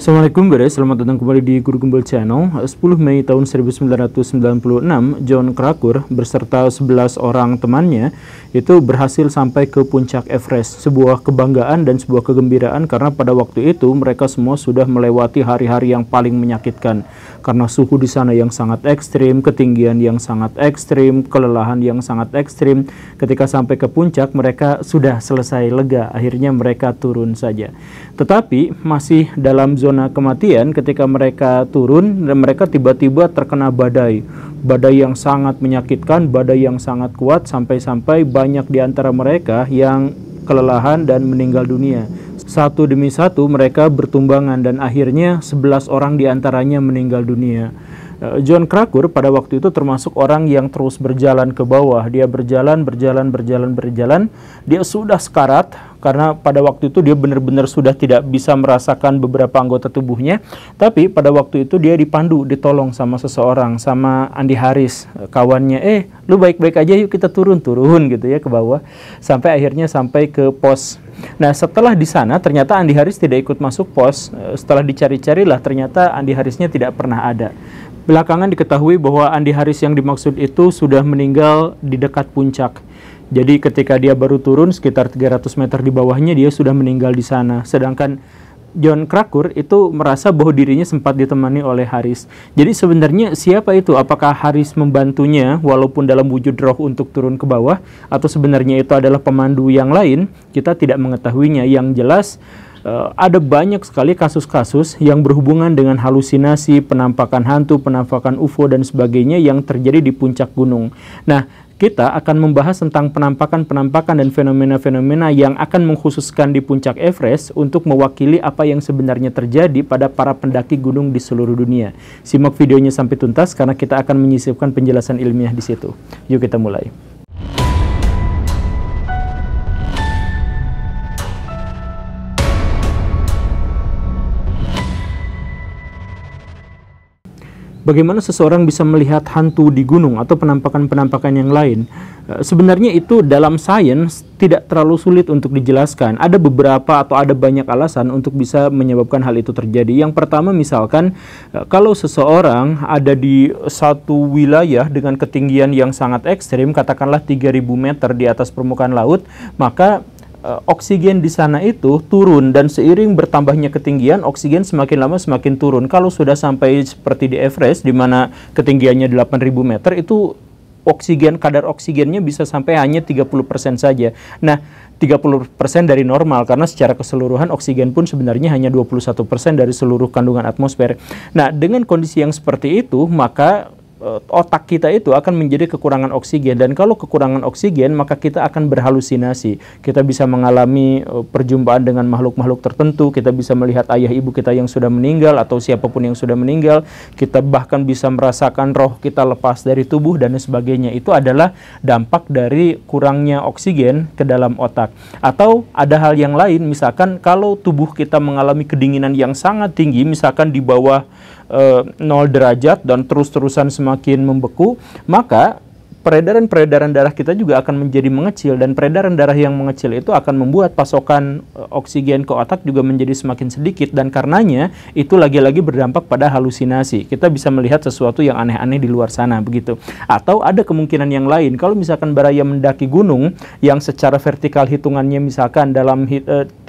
Assalamualaikum guys, selamat datang kembali di Guru Gembel Channel. 10 Mei tahun 1996, Jon Krakauer beserta 11 orang temannya itu berhasil sampai ke puncak Everest. Sebuah kebanggaan dan sebuah kegembiraan karena pada waktu itu mereka semua sudah melewati hari-hari yang paling menyakitkan. Karena suhu di sana yang sangat ekstrim, ketinggian yang sangat ekstrim, kelelahan yang sangat ekstrim. Ketika sampai ke puncak mereka sudah selesai lega, akhirnya mereka turun saja. Tetapi masih dalam zona kematian ketika mereka turun dan mereka tiba-tiba terkena badai yang sangat menyakitkan, badai yang sangat kuat sampai-sampai banyak di antara mereka yang kelelahan dan meninggal dunia. Satu demi satu mereka bertumbangan dan akhirnya 11 orang di antaranya meninggal dunia. Jon Krakauer pada waktu itu termasuk orang yang terus berjalan ke bawah. Dia berjalan. Dia sudah sekarat karena pada waktu itu dia benar-benar sudah tidak bisa merasakan beberapa anggota tubuhnya. Tapi pada waktu itu dia dipandu, ditolong sama seseorang, sama Andi Haris, kawannya. Lu baik-baik aja, yuk kita turun gitu ya ke bawah. Sampai akhirnya sampai ke pos. Nah, setelah di sana ternyata Andi Haris tidak ikut masuk pos. Setelah dicari-carilah ternyata Andi Harisnya tidak pernah ada. Belakangan diketahui bahwa Andi Haris yang dimaksud itu sudah meninggal di dekat puncak. Jadi ketika dia baru turun sekitar 300 meter di bawahnya dia sudah meninggal di sana. Sedangkan Jon Krakauer itu merasa bahwa dirinya sempat ditemani oleh Haris. Jadi sebenarnya siapa itu? Apakah Haris membantunya walaupun dalam wujud roh untuk turun ke bawah? Atau sebenarnya itu adalah pemandu yang lain? Kita tidak mengetahuinya. Yang jelas ada banyak sekali kasus-kasus yang berhubungan dengan halusinasi, penampakan hantu, penampakan UFO dan sebagainya yang terjadi di puncak gunung. Nah, kita akan membahas tentang penampakan-penampakan dan fenomena-fenomena yang akan mengkhususkan di puncak Everest untuk mewakili apa yang sebenarnya terjadi pada para pendaki gunung di seluruh dunia. Simak videonya sampai tuntas karena kita akan menyisipkan penjelasan ilmiah di situ. Yuk kita mulai. Bagaimana seseorang bisa melihat hantu di gunung atau penampakan-penampakan yang lain? Sebenarnya itu dalam sains tidak terlalu sulit untuk dijelaskan. Ada beberapa atau ada banyak alasan untuk bisa menyebabkan hal itu terjadi. Yang pertama misalkan kalau seseorang ada di satu wilayah dengan ketinggian yang sangat ekstrim, katakanlah 3000 meter di atas permukaan laut, maka oksigen di sana itu turun dan seiring bertambahnya ketinggian oksigen semakin lama semakin turun. Kalau sudah sampai seperti di Everest di mana ketinggiannya 8000 meter itu kadar oksigennya bisa sampai hanya 30% saja. Nah, 30% dari normal karena secara keseluruhan oksigen pun sebenarnya hanya 21% dari seluruh kandungan atmosfer. Nah, dengan kondisi yang seperti itu maka otak kita itu akan menjadi kekurangan oksigen dan kalau kekurangan oksigen maka kita akan berhalusinasi. Kita bisa mengalami perjumpaan dengan makhluk-makhluk tertentu, kita bisa melihat ayah ibu kita yang sudah meninggal atau siapapun yang sudah meninggal, kita bahkan bisa merasakan roh kita lepas dari tubuh dan sebagainya. Itu adalah dampak dari kurangnya oksigen ke dalam otak. Atau ada hal yang lain, misalkan kalau tubuh kita mengalami kedinginan yang sangat tinggi, misalkan di bawah 0 derajat dan terus-terusan semakin membeku, maka peredaran darah kita juga akan menjadi mengecil dan peredaran darah yang mengecil itu akan membuat pasokan oksigen ke otak juga menjadi semakin sedikit dan karenanya itu lagi-lagi berdampak pada halusinasi. Kita bisa melihat sesuatu yang aneh-aneh di luar sana begitu. Atau ada kemungkinan yang lain, kalau misalkan baraya mendaki gunung yang secara vertikal hitungannya misalkan dalam 300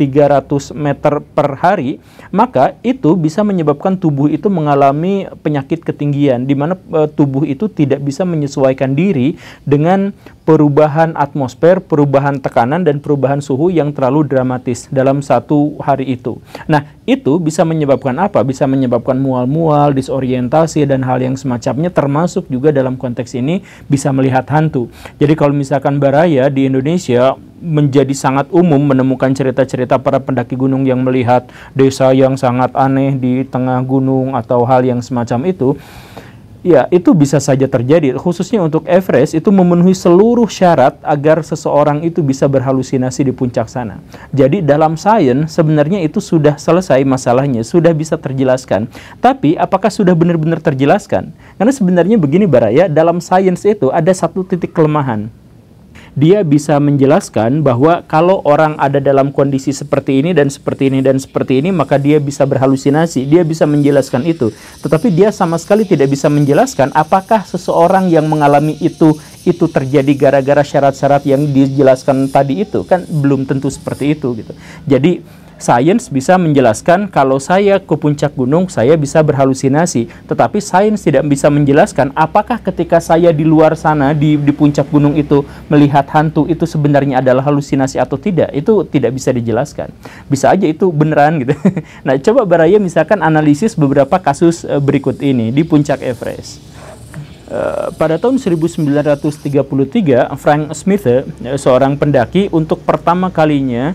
meter per hari, maka itu bisa menyebabkan tubuh itu mengalami penyakit ketinggian di mana tubuh itu tidak bisa menyesuaikan diri dengan perubahan atmosfer, perubahan tekanan, dan perubahan suhu yang terlalu dramatis dalam satu hari itu. Nah, itu bisa menyebabkan apa? Bisa menyebabkan mual-mual, disorientasi, dan hal yang semacamnya, termasuk juga dalam konteks ini bisa melihat hantu. Jadi kalau misalkan baraya di Indonesia menjadi sangat umum menemukan cerita-cerita para pendaki gunung yang melihat desa yang sangat aneh di tengah gunung atau hal yang semacam itu, ya, itu bisa saja terjadi. Khususnya untuk Everest, itu memenuhi seluruh syarat agar seseorang itu bisa berhalusinasi di puncak sana. Jadi dalam sains sebenarnya itu sudah selesai masalahnya, sudah bisa terjelaskan. Tapi apakah sudah benar-benar terjelaskan? Karena sebenarnya begini Baraya, dalam sains itu ada satu titik kelemahan. dia bisa menjelaskan bahwa kalau orang ada dalam kondisi seperti ini dan seperti ini dan seperti ini, maka dia bisa berhalusinasi. Dia bisa menjelaskan itu. Tetapi dia sama sekali tidak bisa menjelaskan apakah seseorang yang mengalami itu terjadi gara-gara syarat-syarat yang dijelaskan tadi itu. Kan belum tentu seperti itu gitu. Jadi sains bisa menjelaskan kalau saya ke puncak gunung, saya bisa berhalusinasi. Tetapi sains tidak bisa menjelaskan apakah ketika saya di luar sana, di puncak gunung itu, melihat hantu itu sebenarnya adalah halusinasi atau tidak. Itu tidak bisa dijelaskan. Bisa aja itu beneran gitu. Nah, coba Baraya misalkan analisis beberapa kasus berikut ini di puncak Everest. Pada tahun 1933, Frank Smith, seorang pendaki, untuk pertama kalinya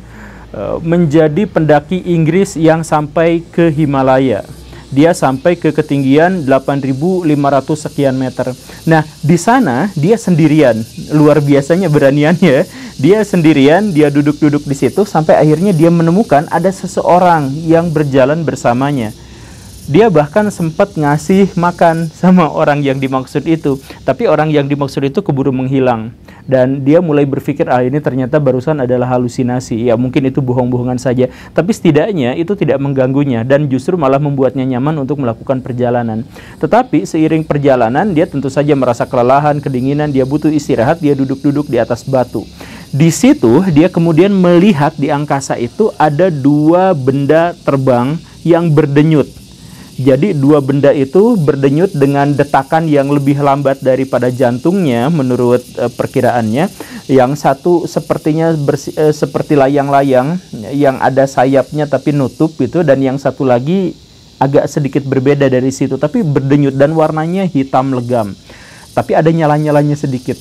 menjadi pendaki Inggris yang sampai ke Himalaya. Dia sampai ke ketinggian 8.500 sekian meter. Nah, di sana dia sendirian. Luar biasanya beraniannya. Dia sendirian, dia duduk-duduk di situ sampai akhirnya dia menemukan ada seseorang yang berjalan bersamanya. Dia bahkan sempat ngasih makan sama orang yang dimaksud itu. Tapi orang yang dimaksud itu keburu menghilang. Dan dia mulai berpikir, ini ternyata barusan adalah halusinasi. Ya mungkin itu bohong-bohongan saja. Tapi setidaknya itu tidak mengganggunya. Dan justru malah membuatnya nyaman untuk melakukan perjalanan. Tetapi seiring perjalanan, dia tentu saja merasa kelelahan, kedinginan. Dia butuh istirahat, dia duduk-duduk di atas batu. Di situ dia kemudian melihat di angkasa itu ada dua benda terbang yang berdenyut. Jadi dua benda itu berdenyut dengan detakan yang lebih lambat daripada jantungnya menurut perkiraannya. Yang satu sepertinya seperti layang-layang yang ada sayapnya tapi nutup gitu, dan yang satu lagi agak sedikit berbeda dari situ tapi berdenyut dan warnanya hitam legam. Tapi ada nyala-nyalanya sedikit.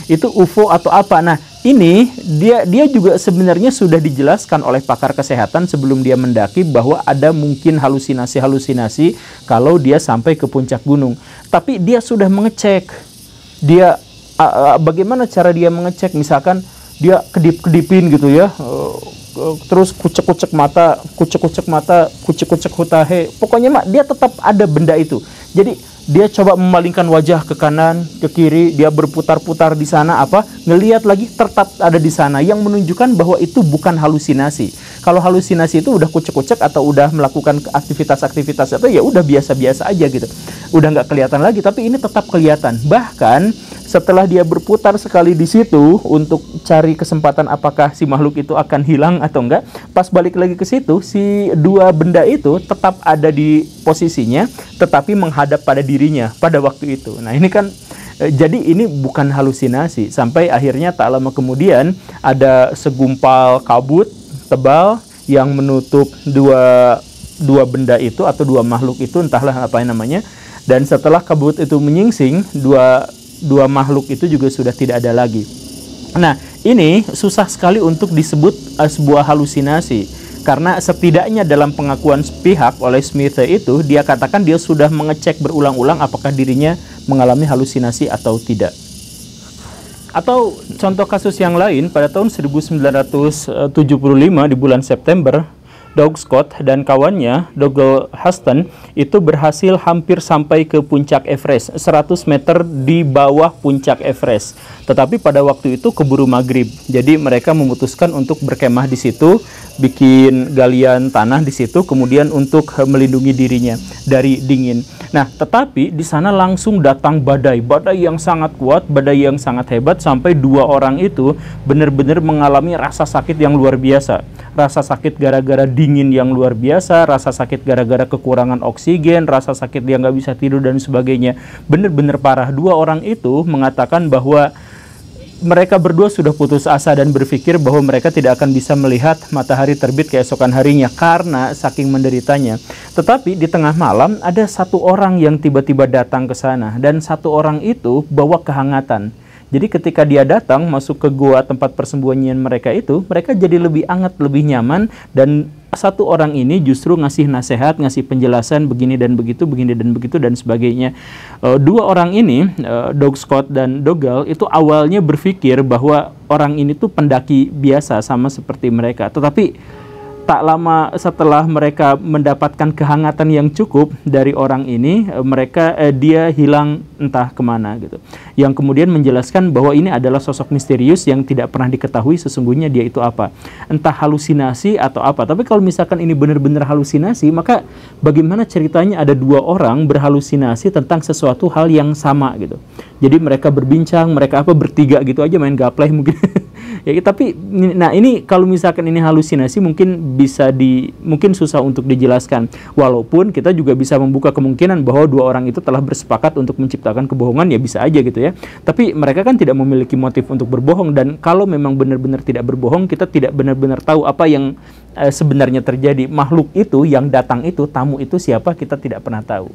Itu UFO atau apa? Nah, ini dia juga sebenarnya sudah dijelaskan oleh pakar kesehatan sebelum dia mendaki bahwa ada mungkin halusinasi-halusinasi kalau dia sampai ke puncak gunung. Tapi dia sudah mengecek. Dia bagaimana cara dia mengecek? Misalkan dia kedip-kedipin gitu ya. Terus kucek-kucek mata, kucek-kucek hutahe. Pokoknya mah dia tetap ada benda itu. Jadi dia coba memalingkan wajah ke kanan, ke kiri, dia berputar-putar di sana, ngelihat lagi tetap ada di sana, yang menunjukkan bahwa itu bukan halusinasi. Kalau halusinasi itu udah kucek-kucek atau udah melakukan aktivitas-aktivitas atau ya udah biasa-biasa aja gitu. Udah nggak kelihatan lagi, tapi ini tetap kelihatan. Bahkan setelah dia berputar sekali di situ untuk cari kesempatan apakah si makhluk itu akan hilang atau enggak, pas balik lagi ke situ, si dua benda itu tetap ada di posisinya, tetapi menghadap pada dirinya pada waktu itu. Nah ini kan, jadi ini bukan halusinasi. Sampai akhirnya tak lama kemudian ada segumpal kabut tebal yang menutup dua benda itu atau dua makhluk itu, entahlah apa namanya. Dan setelah kabut itu menyingsing, dua makhluk itu juga sudah tidak ada lagi. Nah, ini susah sekali untuk disebut sebuah halusinasi. Karena setidaknya dalam pengakuan pihak oleh Smith itu, dia katakan dia sudah mengecek berulang-ulang apakah dirinya mengalami halusinasi atau tidak. Atau contoh kasus yang lain, pada tahun 1975 di bulan September, Doug Scott dan kawannya, Dougal Huston, itu berhasil hampir sampai ke puncak Everest, 100 meter di bawah puncak Everest. Tetapi pada waktu itu keburu maghrib, jadi mereka memutuskan untuk berkemah di situ, bikin galian tanah di situ, kemudian untuk melindungi dirinya dari dingin. Nah, tetapi di sana langsung datang badai yang sangat kuat, badai yang sangat hebat, sampai dua orang itu benar-benar mengalami rasa sakit yang luar biasa. Rasa sakit gara-gara dingin yang luar biasa, rasa sakit gara-gara kekurangan oksigen, rasa sakit dia nggak bisa tidur dan sebagainya. Benar-benar parah. Dua orang itu mengatakan bahwa mereka berdua sudah putus asa dan berpikir bahwa mereka tidak akan bisa melihat matahari terbit keesokan harinya karena saking menderitanya. Tetapi di tengah malam ada satu orang yang tiba-tiba datang ke sana, dan satu orang itu bawa kehangatan. Jadi ketika dia datang masuk ke gua tempat persembunyian mereka itu, mereka jadi lebih hangat, lebih nyaman, dan satu orang ini justru ngasih nasihat, ngasih penjelasan begini dan begitu, dan sebagainya. Dua orang ini, Doug Scott dan Dougal, itu awalnya berpikir bahwa orang ini tuh pendaki biasa sama seperti mereka. Tetapi tak lama setelah mereka mendapatkan kehangatan yang cukup dari orang ini, dia hilang entah kemana gitu. Yang kemudian menjelaskan bahwa ini adalah sosok misterius yang tidak pernah diketahui sesungguhnya dia itu apa. Entah halusinasi atau apa. Tapi kalau misalkan ini benar-benar halusinasi, maka bagaimana ceritanya ada dua orang berhalusinasi tentang sesuatu hal yang sama gitu. Jadi mereka berbincang, mereka bertiga gitu aja main gapleh mungkin. Ya, tapi nah ini kalau misalkan ini halusinasi mungkin mungkin susah untuk dijelaskan. Walaupun kita juga bisa membuka kemungkinan bahwa dua orang itu telah bersepakat untuk menciptakan kebohongan, ya bisa aja gitu ya. Tapi mereka kan tidak memiliki motif untuk berbohong, dan kalau memang benar-benar tidak berbohong, kita tidak benar-benar tahu apa yang sebenarnya terjadi. Makhluk itu yang datang itu, tamu itu siapa, kita tidak pernah tahu.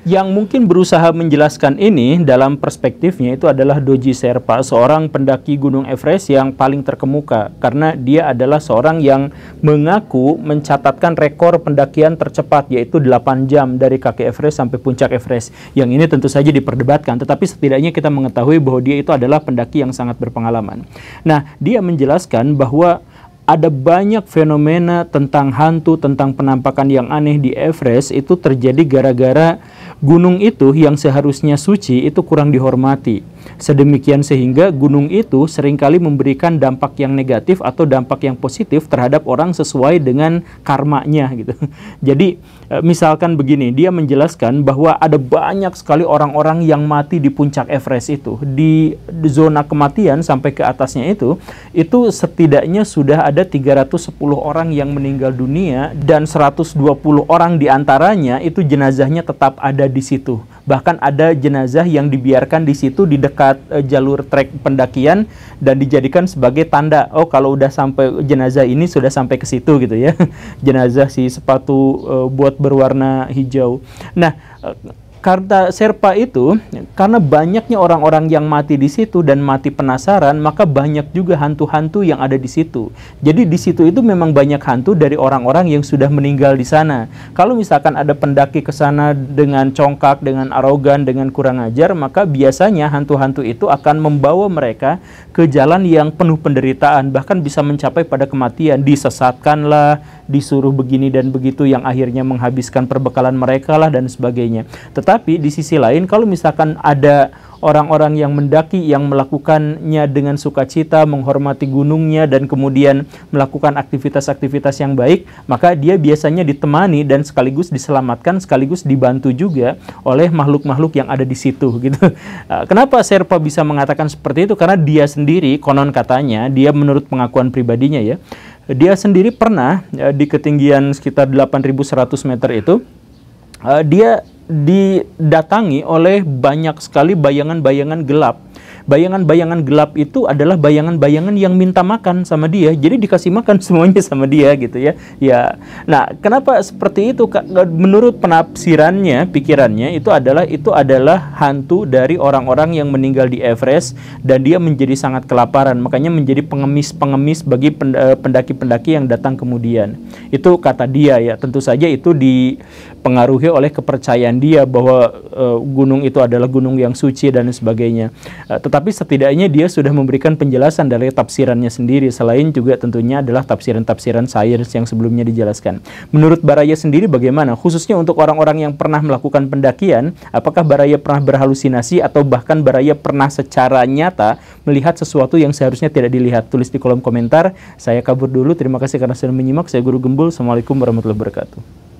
Yang mungkin berusaha menjelaskan ini dalam perspektifnya itu adalah Doji Sherpa, seorang pendaki Gunung Everest yang paling terkemuka, karena dia adalah seorang yang mengaku mencatatkan rekor pendakian tercepat, yaitu 8 jam dari kaki Everest sampai puncak Everest. Yang ini tentu saja diperdebatkan, tetapi setidaknya kita mengetahui bahwa dia itu adalah pendaki yang sangat berpengalaman. Nah, dia menjelaskan bahwa ada banyak fenomena tentang hantu, tentang penampakan yang aneh di Everest itu terjadi gara-gara gunung itu yang seharusnya suci itu kurang dihormati. Sedemikian sehingga gunung itu seringkali memberikan dampak yang negatif atau dampak yang positif terhadap orang sesuai dengan karmanya gitu. Jadi misalkan begini, dia menjelaskan bahwa ada banyak sekali orang-orang yang mati di puncak Everest itu. Di zona kematian sampai ke atasnya itu setidaknya sudah ada 310 orang yang meninggal dunia, dan 120 orang diantaranya itu jenazahnya tetap ada di situ. Bahkan ada jenazah yang dibiarkan di situ di dekat jalur trek pendakian dan dijadikan sebagai tanda, oh kalau udah sampai jenazah ini sudah sampai ke situ gitu ya. Jenazah si sepatu buat berwarna hijau. Nah, karena Sherpa itu, karena banyaknya orang-orang yang mati di situ dan mati penasaran, maka banyak juga hantu-hantu yang ada di situ. Jadi di situ itu memang banyak hantu dari orang-orang yang sudah meninggal di sana. Kalau misalkan ada pendaki ke sana dengan congkak, dengan arogan, dengan kurang ajar, maka biasanya hantu-hantu itu akan membawa mereka ke jalan yang penuh penderitaan, bahkan bisa mencapai pada kematian. Disesatkanlah, disuruh begini dan begitu, yang akhirnya menghabiskan perbekalan mereka lah dan sebagainya. Tetapi di sisi lain, kalau misalkan ada orang-orang yang mendaki yang melakukannya dengan sukacita, menghormati gunungnya, dan kemudian melakukan aktivitas-aktivitas yang baik, maka dia biasanya ditemani dan sekaligus diselamatkan, sekaligus dibantu juga oleh makhluk-makhluk yang ada di situ gitu. Kenapa Sherpa bisa mengatakan seperti itu? Karena dia sendiri, konon katanya, dia menurut pengakuan pribadinya ya, dia sendiri pernah di ketinggian sekitar 8.100 meter itu, dia didatangi oleh banyak sekali bayangan-bayangan gelap. Bayangan-bayangan gelap itu adalah bayangan-bayangan yang minta makan sama dia. Jadi dikasih makan semuanya sama dia gitu ya. Ya. Nah, kenapa seperti itu? Menurut penafsirannya, pikirannya itu adalah hantu dari orang-orang yang meninggal di Everest dan dia menjadi sangat kelaparan. Makanya menjadi pengemis-pengemis bagi pendaki-pendaki yang datang kemudian. Itu kata dia ya. Tentu saja itu dipengaruhi oleh kepercayaan dia bahwa gunung itu adalah gunung yang suci dan sebagainya. Tetapi setidaknya dia sudah memberikan penjelasan dari tafsirannya sendiri, selain juga tentunya adalah tafsiran-tafsiran sains yang sebelumnya dijelaskan. Menurut Baraya sendiri bagaimana? Khususnya untuk orang-orang yang pernah melakukan pendakian, apakah Baraya pernah berhalusinasi atau bahkan Baraya pernah secara nyata melihat sesuatu yang seharusnya tidak dilihat? Tulis di kolom komentar. Saya kabur dulu. Terima kasih karena sudah menyimak. Saya Guru Gembul. Assalamualaikum warahmatullahi wabarakatuh.